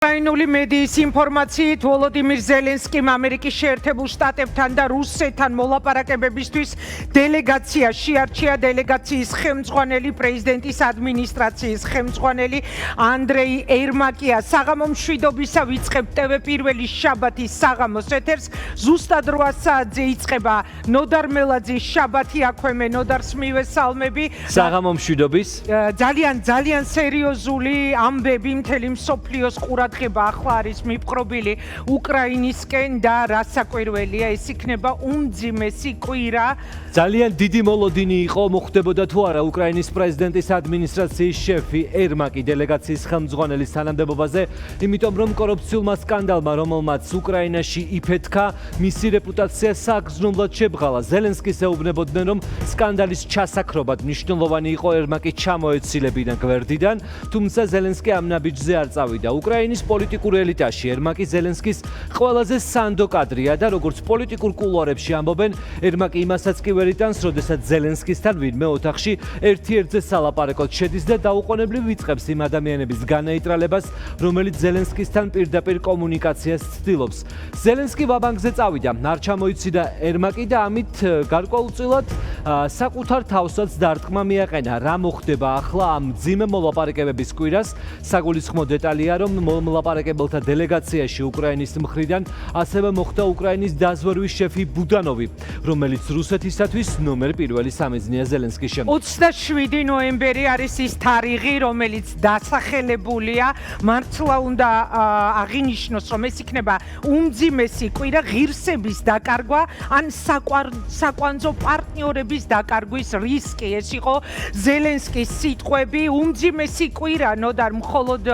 Ukrainuli medიის ინფორმაციით ვოლოდიმირ ზელენსკიმ ამერიკის შეერთებულ შტატებთან და რუსეთთან მოლაპარაკებებისთვის დელეგაცია შეარჩია. დელეგაციის ხელმძღვანელი პრეზიდენტის ადმინისტრაციის ხელმძღვანელი ანდრეი ერმაკია. საღამო მშვიდობისა ვიწყებთ TV პირველი შაბათის საღამოს ეთერს. ზუსტად 8 საათზე იწყება ნოდარ მელაძის შაბათი. აქვე მე ნოდარს მივესალმები. საღამო მშვიდობის. ძალიან სერიოზული ამბები მთელი მსოფლიოს ყურადღება ახლა არის მიპყრობილი უკრაინისკენ და რასაკვირველია ეს იქნება უმძიმესი კვირა. ძალიან დიდი მოლოდინი იყო მოხდებოდა თუ არა უკრაინის პრეზიდენტის ადმინისტრაციის შეფი ერმაკი დელეგაციის ხელმძღვანელის თანამდებობაზე, იმიტომ რომ კორუფციულმა სკანდალმა, რომელმაც უკრაინაში იფეთქა, მისი რეპუტაცია საგრძნობლად შებრღალა. ზელენსკის ეუბნებოდნენ, რომ სკანდალის ჩასაქრობად მნიშვნელოვანი იყო ერმაკის ჩამოეცილებინა გვერდიდან, თუმცა ზელენსკი ამ ნაბიჯზე არ წავიდა. უკრაინის პოლიტიკურ ელიტაში ერმაკი ზელენსკის ყველაზე სანდო კადრია და როგორც პოლიტიკურ კულუარებში ამბობენ, ერმაკი იმასაც კი ვერ იტანს, როდესაც ზელენსკისთან ვინმე ოთახში ერთ-ერთზე სალაპარაკოდ შედის და დაუყოვნებლივ ვიწყებს იმ ადამიანების განეიტრალებას, რომელიც ზელენსკისთან პირდაპირ კომუნიკაციას ცდილობს. ზელენსკი ვაბანკზე წავიდა, არ ჩამოიციდა ერმაკი და ამით გარკვეულწილად საკუთარ თავსაც დარტყმა მიაყენა. რა მოხდება ახლა ამ მძიმე მოლაპარაკებების კვირას? საგულისხმო დეტალია, რომ მოლაპარაკებელთა დელეგაციაში უკრაინის მხრიდან ასევე მოხდა უკრაინის დაზვერვის შეფი ბუდანოვი, რომელიც რუსეთისათვის ნომერ პირველი სამიზნეა ზელენსკის შემდეგ. 27 ნოემბერი არის ის თარიღი, რომელიც დასახელებულია. მართლა უნდა აღინიშნოს, რომ ეს იქნება უმძიმესი კვირა, ღირსების დაკარგვა ან საკვანძო პარტნიორების დაკარგვის რისკი. ეს იყო ზელენსკის სიტყვები. უმძიმესი კვირა ნოდარ მხოლოდ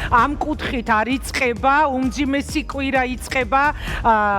ამ კუთხით არ იწყება, უმძიმესი კვირა იწყება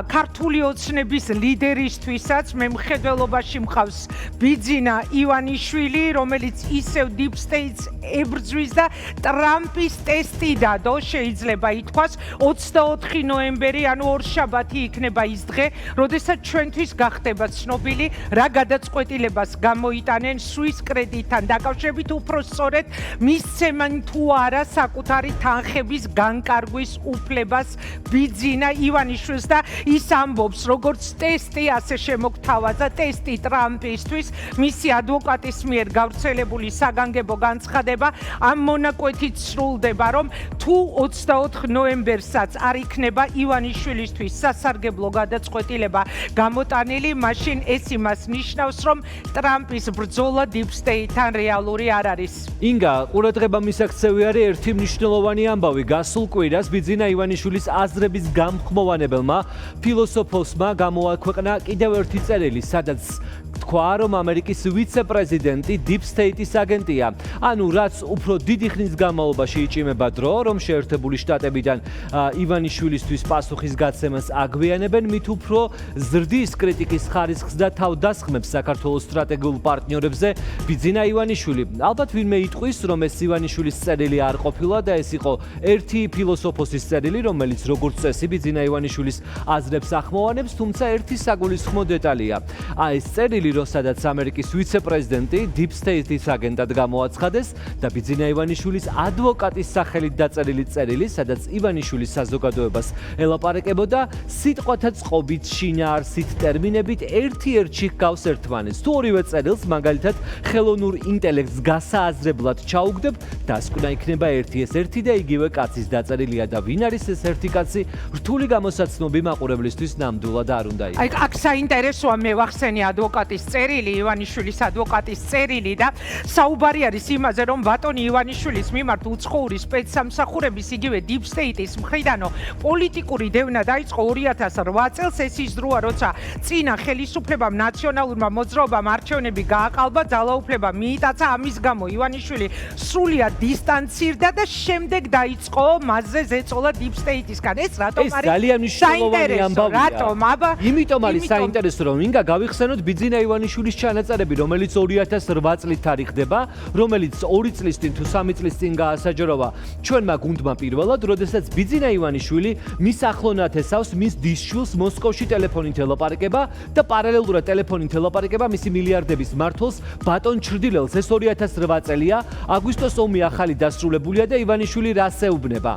ქართული ოცნების ლიდერისთვისაც. მე მხედველობაში მყავს ბიძინა ივანიშვილი, რომელიც ისევ Deep State-ს ებრძვის და ტრამპის ტესტი დადო, შეიძლება ითქვას. 24 ნოემბერი, ანუ ორშაბათი იქნება ის დღე, როდესაც ჩვენთვის გახდება ცნობილი, რა გადაწყვეტილებას გამოიტანენ სვის კრედიტთან დაკავშირებით, უფრო სწორედ მისცემენ თუ არა საკუთარი თანხების განკარგვის უფლებას ბიძინა ივანიშვილს და ის ამბობს, როგორც ტესტი ასე შემოგთავაზა ტესტი ტრამპისთვის, მისი ადვოკატის მიერ გავრცელებული საგანგებო განცხადება ამ მონაკვეთით სრულდება, რომ თუ 24 ნოემბერსაც არ იქნება ივანიშვილისთვის სასარგებლო გადაწყვეტილება გამოტანილი, მაშინ ეს იმას ნიშნავს, რომ ტრამპის ბრძოლა Deep State-თან რეალური არ არის. ინგა, ყურადღება მისაქცევი არის ერთი მნიშვნელოვანი ამბავი. გასულ კვირას ბიძინა ივანიშვილის აზრების გამხმოვანებელმა ფილოსოფოსმა გამოაქვეყნა კიდევ ერთი წერილი, სადაც თქვა, რომ ამერიკის ვიცე-პრეზიდენტი Deep State-ის აგენტია. ანუ რაც უფრო დიდი ხნის განმავლობაში იჭიმება დრო, რომ შეერთებული შტატებიდან ივანიშვილისთვის პასუხის გაცემას აგვიანებენ, მით უფრო ზრდის კრიტიკის ხარისხს და თავდასხმებს საქართველოს სტრატეგიულ პარტნიორებზე ბიძინა ივანიშვილი. ალბათ ვინმე იტყვის, რომ ეს ივანიშვილის წერილი არ ყოფილა და ეს იყო ერთი ფილოსოფოსის წერილი, რომელიც როგორც წესი ბიძინა ივანიშვილის აზრებს ახმოვანებს, თუმცა ერთი საგულისხმო დეტალია. ეს წერილი, სადაც ამერიკის ვიცე-პრეზიდენტი Deep State-ის აგენტად გამოაცხადეს და ბიძინა ივანიშვილის ადვოკატის სახელით დაწერილი წერილი, სადაც ივანიშვილის საზოგადოებას ელაპარაკებოდა, სიტყვათა წყობით, შინაარსით, ტერმინებით ერთ-ერთში ჰგავს ერთმანეთს. თუ ორივე წერილს მაგალითად ხელოვნურ ინტელექტს გასააზრებლად ჩაუგდებ, დასკვნა იქნება ერთი. ეს ერთი და იგივე კაცის დაწერილია და ვინ არის ეს ერთი კაცი? რთული გამოსაცნობი მაყურებლისთვის ნამდვილად არ უნდა იყოს. აქ საინტერესოა, მე ვახსენე ადვოკატის წერილი, ივანიშვილის ადვოკატის წერილი და საუბარი არის იმაზე, რომ ბატონი ივანიშვილის მიმართ უცხოური სპეცსამსახურების იგივე Deep State-ის მხრიდანო პოლიტიკური დევნა დაიწყო 2008 წელს. ეს ის დროა, როცა წინა ხელისუფლებამ ნაციონალურმა მოძრაობამ არჩევნები გააყალბა, ძალაუფლება მიიტაცა, ამის გამო ივანიშვილი სრულიად დისტანცირდა და შემდეგ დაიწყო მასზე ზეწოლა Deep State-ისგან. ეს რატომ არის? ეს ძალიან მნიშვნელოვანი ამბავია. რატომ? იმიტომ არის საინტერესო, რომ ინგა გავიხსენოთ ბიძინა ივანიშვილის ჩანაწერები, რომელიც 2008 წლით თარიღდება, რომელიც 2 წლის წინ თუ 3 წლის წინ გაასაჯაროვა ჩვენმა გუნდმა პირველად, როდესაც ბიძინა ივანიშვილი მის ახლონათ ესავს მის დისშვილს მოსკოვში ტელეფონით ელაპარაკება და პარალელურად ტელეფონით ელაპარაკება მისი მილიარდების მმართველს ბატონ ჩრდილელს. ეს 2008 წელია, აგვისტოს ომი ახალი დასრულებულია და ივანიშვილი რას ეუბნება?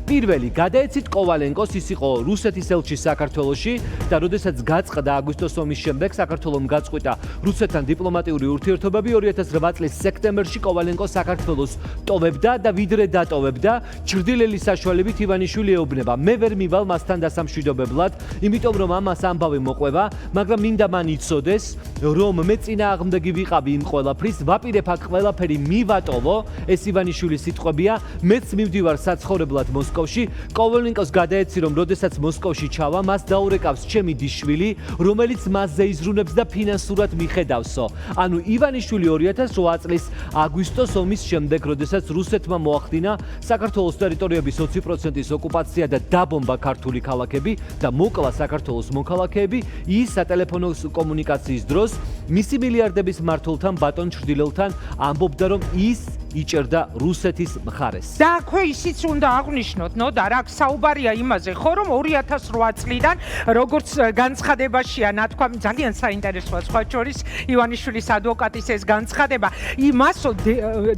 პირველი გადაეცით კოვალენკოს, ის იყო რუსეთის ელჩი საქართველოში და როდესაც გაწყდა აგვისტოს ომის შემდეგ საქართველომ გაწყვიტა რუსეთთან დიპლომატიური ურთიერთობები 2008 წლის სექტემბერში კოვალენკო საქართველოს ტოვებდა და ვიდრე დატოვებდა ჩრდილელი საშუალებით ივანიშვილი ეუბნება მე ვერ მივალ მასთან დასამშვიდობებლად იმიტომ რომ ამას ამბავი მოყვება მაგრამ მინდა მან იცოდეს რომ მე წინააღმდეგი ვიყავი იმ ყველაფრის ვაპირებ აქ ყველაფერი მივატოვო ეს ივანიშვილის სიტყვებია მეც მივდივარ საცხოვრებლად მოსკოვში კოვალენკოს გადაეცი რომ როდესაც მოსკოვში ჩავა მას დაურეკავს ჩემი დიშვილი რომელიც მასზე იზრუნებს და ფინანსურად მიხედავსო ანუ ივანიშვილი 2008 წლის აგვისტოს ომის შემდეგ როდესაც რუსეთმა მოახდინა საქართველოს ტერიტორიების 20%-ის ოკუპაცია და დაბომბა ქართული ქალაქები და მოკლა საქართველოს მოქალაქეები ის სატელეფონო კომუნიკაციის დროს მისი მილიარდების მმართველთან ბატონ ჩრდილელთან ამბობდა რომ ის იჭერდა რუსეთის მხარეს. და აქვე ისიც უნდა აღვნიშნოთ, ნოდა რა საუბარია იმაზე, ხო რომ 2008 წლიდან როგორც განცხადებაშია ნათქვამი ძალიან საინტერესოა სხვა შორის ივანიშვილის ადვოკატის ეს განცხადება, იმასო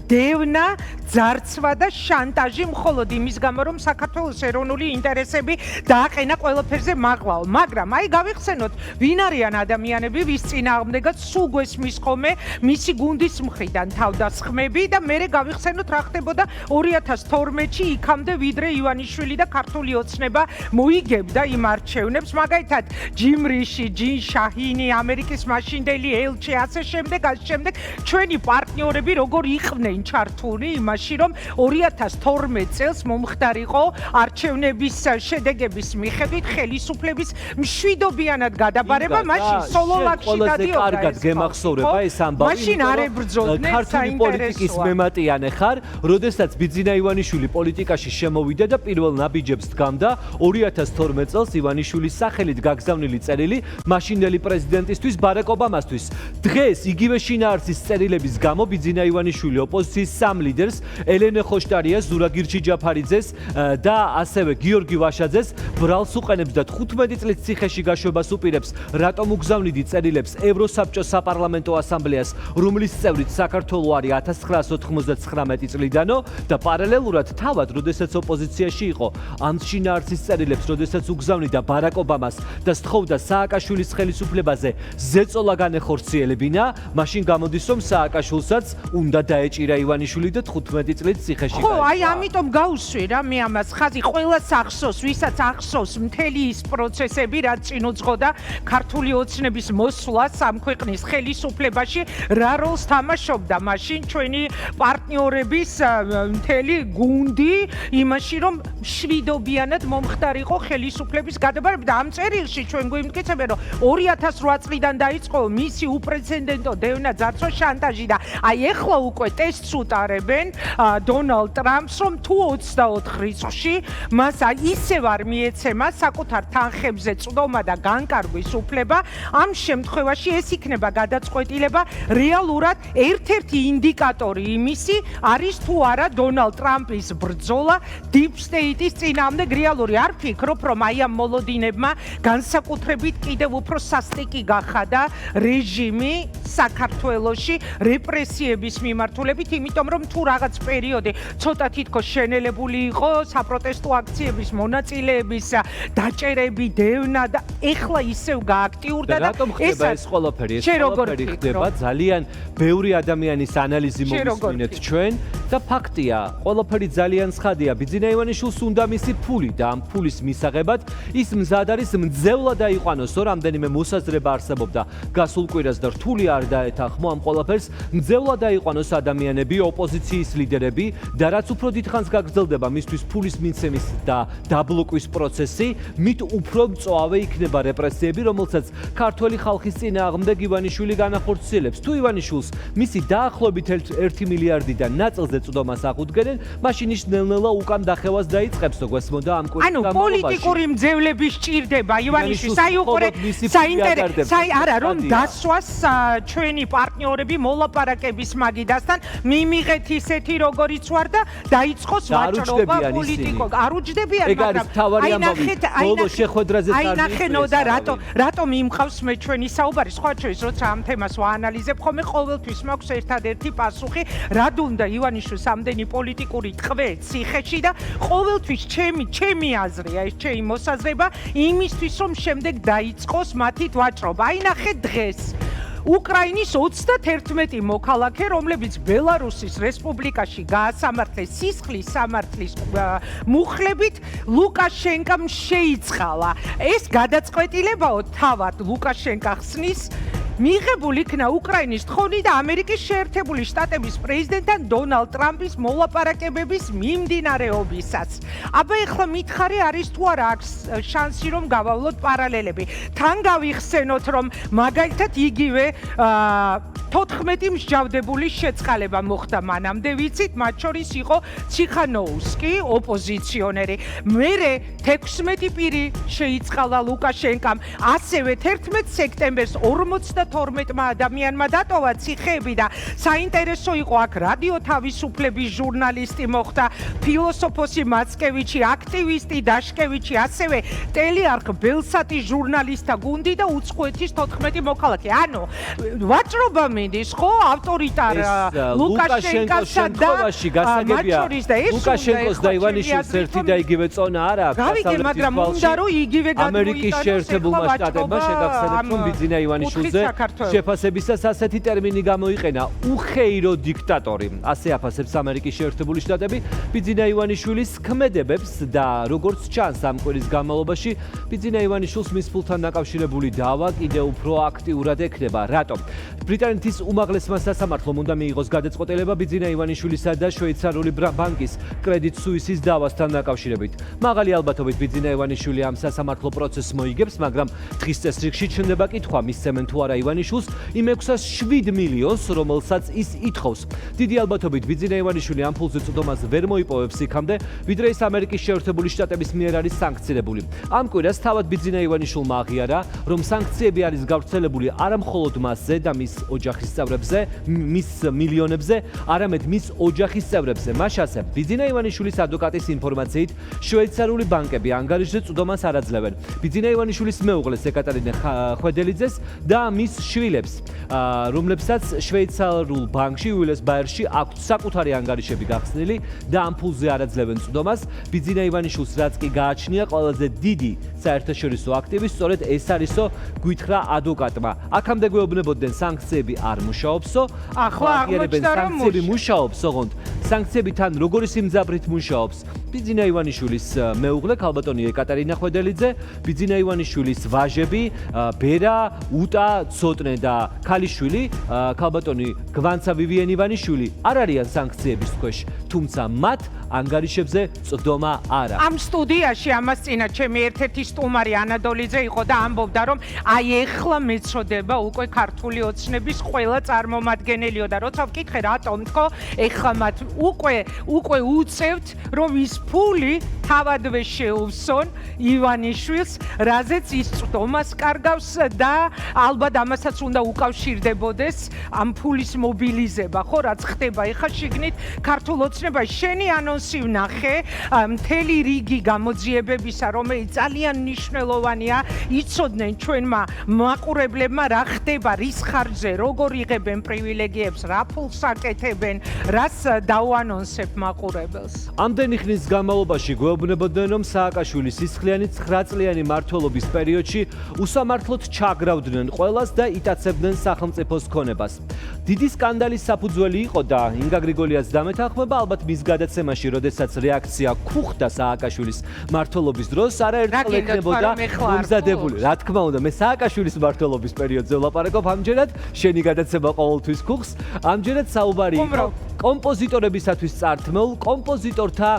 დევნა, ძარცვა და შანტაჟი მხოლოდ იმის გამო რომ საქართველოს ეროვნული ინტერესები დააყენა ყველაფერზე მაღლაო, მაგრამ აი გავიხსენოთ, ვინ არიან ადამიანები, ვის წინააღმდეგაც სულ გვესმის ხოლმე მისი გუნდის მხრიდან თავდასხმები და მე გავიხსენოთ რა ხდებოდა 2012-ში იქამდე ვიდრე ივანიშვილი და ქართული ოცნება მოიგებდა იმ არჩევნებს მაგალითად ჯიმ რიში, ჯინ შაჰინი, ამერიკის მაშინდელი ელჩი ასე შემდეგ ჩვენი პარტნიორები როგორ იყვნენ ჩართული იმაში რომ 2012 წელს მომხდარიყო არჩევნების შედეგების მიხედვით ხელისუფლების მშვიდობიანად გადაბარება მაშინ სოლოლაკში ყველაზე კარგად გემახსოვრება ეს ამბავი მაშინ არ ებრძოლდნენ ქართული პოლიტიკის მემატიანე ხარ, როდესაც ბიძინა ივანიშვილი პოლიტიკაში შემოვიდა და პირველ ნაბიჯებს დგამდა 2012 წელს ივანიშვილის სახელით გაგზავნილი წერილი მაშინდელი პრეზიდენტისთვის ბარაკ ობამასთვის. დღეს იგივე შინაარსის წერილების გამო ბიძინა ივანიშვილი ოპოზიციის სამ ლიდერს ელენე ხოშტარიას, ზურაგირჩი ჯაფარიძეს და ასევე გიორგი ვაშაძეს ბრალს უყენებს და 15 წლის ციხეში გაშვებას უპირებს, რატომ უგზავნიდი წერილებს ევროსაბჭოს საპარლამენტო ასამბლეას, რომლის წევრიც საქართველო არის 1999 წლიდანო და პარალელურად თავად, როდესაც ოპოზიციაში იყო, ამ შინაარსის წერილებს, როდესაც უგზავნიდა ბარაკ ობამას და სთხოვდა სააკაშვილის ხელისუფლებაზე ზეწოლა განეხორციელებინა, მაშინ გამოდის, რომ სააკაშვილსაც უნდა დაეჭირა ივანიშვილი და 15 წლით ციხეში გაიყვანა. ხო, აი ამიტომ გავუსვი რა მე ამას ხაზი, ყველას ახსოვს, ვისაც ახსოვს მთელი ის პროცესები, რაც წინ უძღოდა ქართული ოცნების მოსვლას ამ ქვეყნის ხელისუფლებაში, რა როლს თამაშობდა მაშინ ჩვენი პარტნიორების მთელი გუნდი იმაში რომ მშვიდობიანად მომხდარიყო ხელისუფლების გადაბარება და ამ წერილში ჩვენ გვიმტკიცებენ რომ 2008 წლიდან დაიწყო მისი უპრეცედენტო დევნა, ძარცვა, შანტაჟი და აი ეხლა უკვე ტესტს უტარებენ დონალდ ტრამპს რომ თუ 24 რიცხვში მას ისევ არ მიეცემა საკუთარ თანხებზე წვდომა და განკარგვის უფლება ამ შემთხვევაში ეს იქნება გადაწყვეტილება რეალურად ერთ-ერთი ინდიკატორი იმისი არის თუ არა დონალდ ტრამპის ბრძოლა დიპ სტეიტის წინააღმდეგ რეალური არ ფიქრობ რომ აი ამ მოლოდინებმა განსაკუთრებით კიდევ უფრო სასტიკი გახადა რეჟიმი საქართველოში რეპრესიების მიმართულებით იმიტომ რომ თუ რაღაც პერიოდი ცოტა თითქოს შენელებული იყო საპროტესტო აქციების მონაწილეების დაჭერები დევნა და ეხლა ისევ გააქტიურდა და რატომ ხდება ეს ყველაფერი ხდება ძალიან ბევრი ადამიანის ანალიზი მოვისმინეთ ჩვენ და ფაქტია ყველაფერი ძალიან ცხადია ბიძინა ივანიშვილს უნდა მისი ფული და ამ ფულის მისაღებად ის მზად არის მძევლად დაიყვანოსო რამდენიმე მოსაზრება არსებობდა გასულ კვირას და რთული არ დაეთანხმო ამ ყველაფერს მძევლად დაიყვანოს ადამიანები ოპოზიციის ლიდერები და რაც უფრო დიდხანს გაგრძელდება მისთვის ფულის მიცემის და დაბლოკვის პროცესი მით უფრო მწვავე იქნება რეპრესიები რომელსაც ქართველი ხალხის წინააღმდეგ ივანიშვილი განახორციელებს თუ ივანიშვილს მისი დაახლოებით 1 მილიარდიდან ნაწილზე წვდომას აღუდგენენ მაშინ ის ნელ-ნელა უკან დახევას დაიწყებს გვესმოდა ამ კვირას ანუ პოლიტიკური მძევლები სჭირდება ივანიშვილს აი უყურე საინტერესო არა რომ დასვას ჩვენი პარტნიორები მოლაპარაკების მაგიდასთან მიმიღეთ ისეთი როგორიც ვარ და დაიწყოს ვაჭრობა პოლიტიკო. არ უჯდებიან, ეგ არის თავარი ამბავი. ბოლო შეხვედრაზე აინახენო და რატომ იმყავს მე ჩვენი საუბარი. სხვა ჩვენს როცა ამ თემას ვაანალიზებ, ხოლმე ყოველთვის მაქვს ერთადერთი პასუხი, რა დუნდა ივანიშვილს ამდენი პოლიტიკური ტყვე ციხეში და ყოველთვის ჩემი აზრია, ეს ჩემი მოსაზრება იმისთვის რომ შემდეგ დაიწყოს მათით ვაჭრობა. აინახეთ დღეს უკრაინის 31 მოქალაქე, რომლებიც ბელარუსის რესპუბლიკაში გაასამართლეს სისხლის სამართლის მუხლებით, ლუკაშენკამ შეიწყალა. ეს გადაწყვეტილებაო თავად ლუკაშენკა ხსნის მიღებული იქნა უკრაინის თხოვნით და ამერიკის შეერთებული შტატების პრეზიდენტთან დონალდ ტრამპის მოლაპარაკებების მიმდინარეობისას. აბა ეხლა მითხარი არის თუ არა აქვს შანსი რომ გავავლოთ პარალელები. თან გავიხსენოთ რომ მაგალითად იგივე 14 მსჯავრდებული შეწყალება მოხდა მანამდე ვიცით, მათ შორის იყო ციხანოუსკი, ოპოზიციონერი. მერე 16 პირი შეიწყალა ლუკაშენკამ, ასევე 11 სექტემბერს 52 ადამიანმა დატოვა ციხეები და საინტერესო იყო აქ რადიო თავისუფლების ჟურნალისტი მოხდა, ფილოსოფოსი მაცკევიჩი, აქტივისტი დაშკევიჩი, ასევე ტელეარხ ბელსატის ჟურნალისტთა გუნდი და უცხოეთის 14 მოქალაქე. ანუ ვაჭრობა მინდის ხო ავტორიტარ ლუკაშენკოსა და ლუკაშენკოს და ივანიშვილს ერთი და იგივე წონა არ აქვს. გავიგე, მაგრამ უნდა რომ იგივე გადმოიტანოს ამერიკის შეერთებულმა შტატებმა შეგახსენებთ რომ ბიძინა ივანიშვილზე შეფასებისას ასეთი ტერმინი გამოიყენა უხეირო დიქტატორი. ასე აფასებს ამერიკის შეერთებული შტატები ბიძინა ივანიშვილის ქმედებებს და როგორც ჩანს ამ კვირის განმავლობაში ბიძინა ივანიშვილს მის ფულთან დაკავშირებული დავა კიდევ უფრო აქტიურად ექნება. რატომ? ბრიტანეთის უმაღლესმა სასამართლომ უნდა მიიღოს გადაწყვეტილება ბიძინა ივანიშვილისა და შვეიცარიული ბანკის კრედიტ სუისის დავასთან დაკავშირებით. მაღალი ალბათობით ბიძინა ივანიშვილი ამ სასამართლო პროცესს მოიგებს, მაგრამ დღის წესრიგში ჩნდება კითხვა, მისცემენ თუ არა ივანიშვილს იმ 607 მილიონს, რომელსაც ის ითხოვს. დიდი ალბათობით ბიძინა ივანიშვილი ამ ფულზე წვდომას ვერ მოიპოვებს იქამდე, ვიდრე ის ამერიკის შეერთებული შტატების მიერ არის სანქცირებული. ამ კვირას თავად ბიძინა ივანიშვილმა აღიარა, რომ სანქციები არის გავრცელებული არა მხოლოდ მასზე და მის ოჯახის წევრებზე, მის მილიონებზე, არამედ მის ოჯახის წევრებზე. მაშასე, ბიძინა ივანიშვილის ადვოკატის ინფორმაციით, შვეიცარიული ბანკები ანგარიშზე წვდომას არ აძლევენ. ბიძინა ივანიშვილის მეუღლეს ეკატერინე ხვედელიძეს და მის შვილებს, რომლებსაც შვეიცარიულ ბანკში უილეს ბაიერში აქვთ საკუთარი ანგარიშები გახსნილი და ამ ფულზე არ აძლევენ წვდომას. ბიძინა ივანიშვილს რაც კი გააჩნია ყველაზე დიდი საერთაშორისო აქტივი, სწორედ ეს არისო, გვითხრა ადვოკატმა. აქამდე გვეუბნებოდნენ სანქციები არ მუშაობსო, ახლა აღმოჩნდა რომ სანქციები მუშაობს, ოღონდ სანქციები თან როგორი სიმძაფრით მუშაობს. ბიძინა ივანიშვილის მეუღლე ქალბატონი ეკატერინა ხვედელიძე, ბიძინა ივანიშვილის ვაჟები, ბერა, უტა, ცოტნე და ქალიშვილი, ქალბატონი გვანცა ვივიენ ივანიშვილი არ არიან სანქციების ქვეშ, თუმცა მათ ანგარიშებზე წვდომა არა. ამ სტუდიაში ამას წინა ჩემი ერთ-ერთი სტუმარი ანადოლიძე იყო და ამბობდა რომ აი ეხლა მეწოდება უკვე ქართული ოცნების ყველა წარმომადგენლიო და როცა ვკითხე რატომ თქო ეხლა მათ უკვე უწევთ რომ ის ფული თავადვე შეუვსონ ივანიშვილს, რაზეც ის წვდომას კარგავს და ალბათ ამასაც უნდა უკავშირდებოდეს ამ ფულის მობილიზება, ხო რაც ხდება ეხლა შიგნით ქართულ ოცნებაში. შენი ანონსი ვნახე მთელი რიგი გამოძიებებისა, რომელიც ძალიან მნიშვნელოვანია, იცოდნენ ჩვენმა მაყურებლებმა რა ხდება, რის ხარჯზე, როგორ იღებენ პრივილეგიებს, რა ფულს აკეთებენ, რას დავანონსებ მაყურებელს. ამდენი ხნის განმავლობაში გვეუბნებოდნენ, რომ სააკაშვილი სისხლიანი 9 წლიანი მმართველობის პერიოდში უსამართლოდ ჩაგრავდნენ ყველას და იტაცებდნენ სახელმწიფოს ქონებას. დიდი სკანდალის საფუძველი იყო და ინგა გრიგოლიას დამეთანხმება ალბათ მის გადაცემაში, როდესაც რეაქცია ქუხდა სააკაშვილის მმართველობის დროს, არაერთხელ ექნებოდა მომზადებული. რა თქმა უნდა, მე სააკაშვილის მმართველობის პერიოდზე ვლაპარაკობ, ამჯერად შენი გადაცემა ყოველთვის ქუხს. ამჯერად საუბარი იყო კომპოზიტორებისათვის წართმეულ კომპოზიტორთა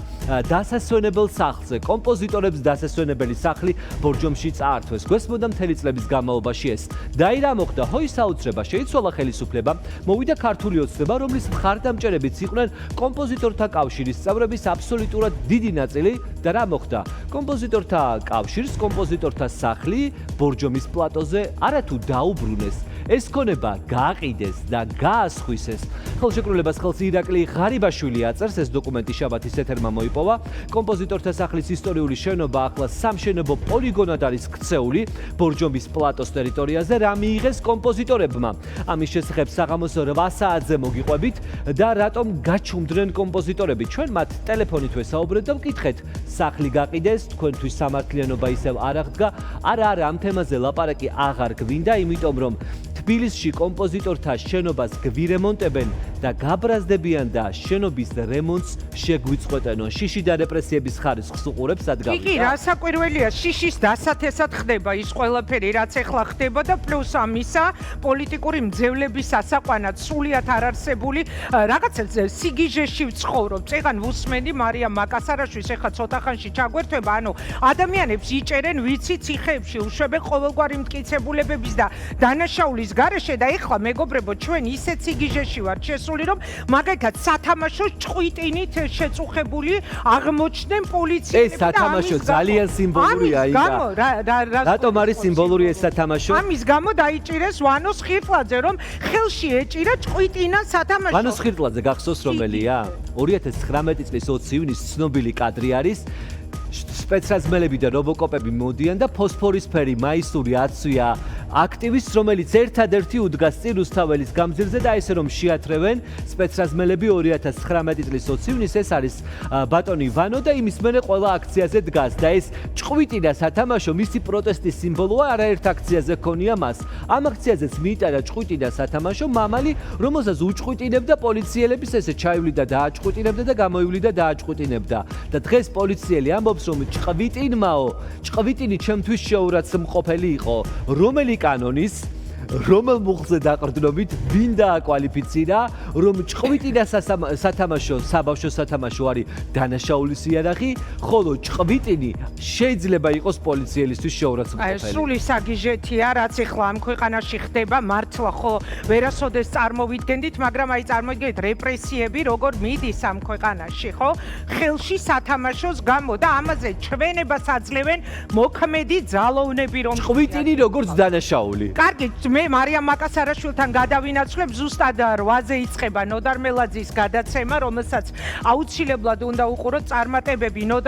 დასასვენებელ სახლზე. კომპოზიტორებს დასასვენებელი სახლი ბორჯომში წაართვეს. გვესმოდა მთელი წლების განმავლობაში ეს. და რა მოხდა? ჰოი საოცრება, შეიცვალა ხელისუფლება, მოვიდა ქართული ოცნება, რომლის მხარდამჭერებიც იყვნენ კომპოზიტორთა კავშირის წევრების აბსოლუტურად დიდი ნაწილი და რა მოხდა? კომპოზიტორთა კავშირს, კომპოზიტორთა სახლი ბორჯომის პლატოზე არათუ დაუბრუნეს, ეს ქონება გააყიდეს და გაასხვისეს. ხელშეკრულებას ხელს ირაკლი ღარიბაშვილი აწერს, ეს დოკუმენტი შაბათის ეთერმა მოიპოვა. კომპოზიტორთა სახლის ისტორიული შენობა ახლა სამშენებლო პოლიგონად არის ქცეული ბორჯომის პლატოს ტერიტორიაზე, რა მიიღეს კომპოზიტორებმა. ამის შესახებ საღამოს 8 საათზე მოგიყვებით და რატომ გაჩუმდნენ კომპოზიტორები. ჩვენ მათ ტელეფონით ვესაუბრეთ და ვკითხეთ, სახლი გაყიდეს, თქვენთვის სამართლიანობა ისევ არ აღდგა. არა, ამ თემაზე ლაპარაკი აღარ გვინდა, იმიტომ რომ თბილისში კომპოზიტორთა შენობას გვირემონტებენ და გაბრაზდებიან და შენობის რემონტს შეგვიწყვეტენ. შიში და რეპრესიების ხარისხს უყურებს ადგილი. კი, რასაკვირველია, შიშის დასათესად ხდება ის ყველაფერი, რაც ეხლა ხდება და პლუს ამისა, პოლიტიკური მძევლების ასაყვანად სულიად არ არსებული რაღაცა სიგიჟეში ვცხოვრობ. წეგან ვუსმენი მარიამ მაკასარაშვილს ეხლა ცოტა ხანში ჩაგვერთვება, ანუ ადამიანებს იჭერენ ვიცი ციხეებში, უშვებენ ყოველგვარი მტკიცებულებების და დანაშაულის გარეშე და ეხლა მეგობრებო, ჩვენ ისეთ სიგიჟეში ვართ შესული, რომ მაგალითად სათამაშოს ჭყვიტინით შეწუხებული აღმოჩნდნენ პოლიციელები. ეს სათამაშო ძალიან სიმბოლურია, იგა. რატომ არის სიმბოლური ეს სათამაშო? ამის გამო დაიჭირეს ვანოს ხირტლაძე, რომ ხელში ეჭირა ჭყვიტინა სათამაშო. ვანოს ხირტლაძე გახსოვს რომელია? 2019 წლის 20 ივნისს ცნობილი კადრი არის. სპეცრაზმელები და რობოკოპები მოდიან და ფოსფორისფერი მაისური აცვია აქტივისტს, რომელიც ერთადერთი უდგას წინ რუსთაველის გამზირზე და ესე რომ შეათრევენ სპეცრაზმელები 2019 წლის 20 ივნისს ეს არის ბატონი ვანო და იმის მერე ყველა აქციაზე დგას და ეს ჭყვიტინა სათამაშო მისი პროტესტის სიმბოლოა, არაერთ აქციაზე ქონია მას. ამ აქციაზეც მიიტანა ჭყვიტინა სათამაშო მამალი, რომელსაც უჭყვიტინებდა პოლიციელების, ესე ჩაივლიდა და დააჭყვიტინებდა და გამოივლიდა და დააჭყვიტინებდა. და დღეს პოლიციელი ამბობს, რომ ჭყვიტინი ჩემთვის შეურაცმყოფელი იყო. რომელი კანონის, რომელ მუხლზე დაყრდნობით, ვინ დააკვალიფიცირა, რომ ჭყვიტინა სათამაშო, საბავშვო სათამაშო არის დანაშაულის იარაღი, ხოლო ჭყვიტინი შეიძლება იყოს პოლიციელისთვის შეურაცმყოფელი. სრული საგიჟეთია, რაც ეხლა ამ ქვეყანაში ხდება, მართლა ხო ვერასოდეს წარმოვიდგენდით, მაგრამ აი წარმოვიდგენთ რეპრესიები როგორ მიდის ამ ქვეყანაში, ხო? ხელში სათამაშოს გამო და ამაზე ჩვენებას აძლევენ მოქმედი ძალოვნები, რომ ჭყვიტინი როგორც დანაშაული. კარგი, მე მარიამ მაკასარაშვილთან გადავინაცვლებ, ზუსტად 8-ზე იწყება ნოდარ მელაძის გადაცემა, რომელსაც აუცილებლად უნდა უყუროთ წარმატებები ნოდარ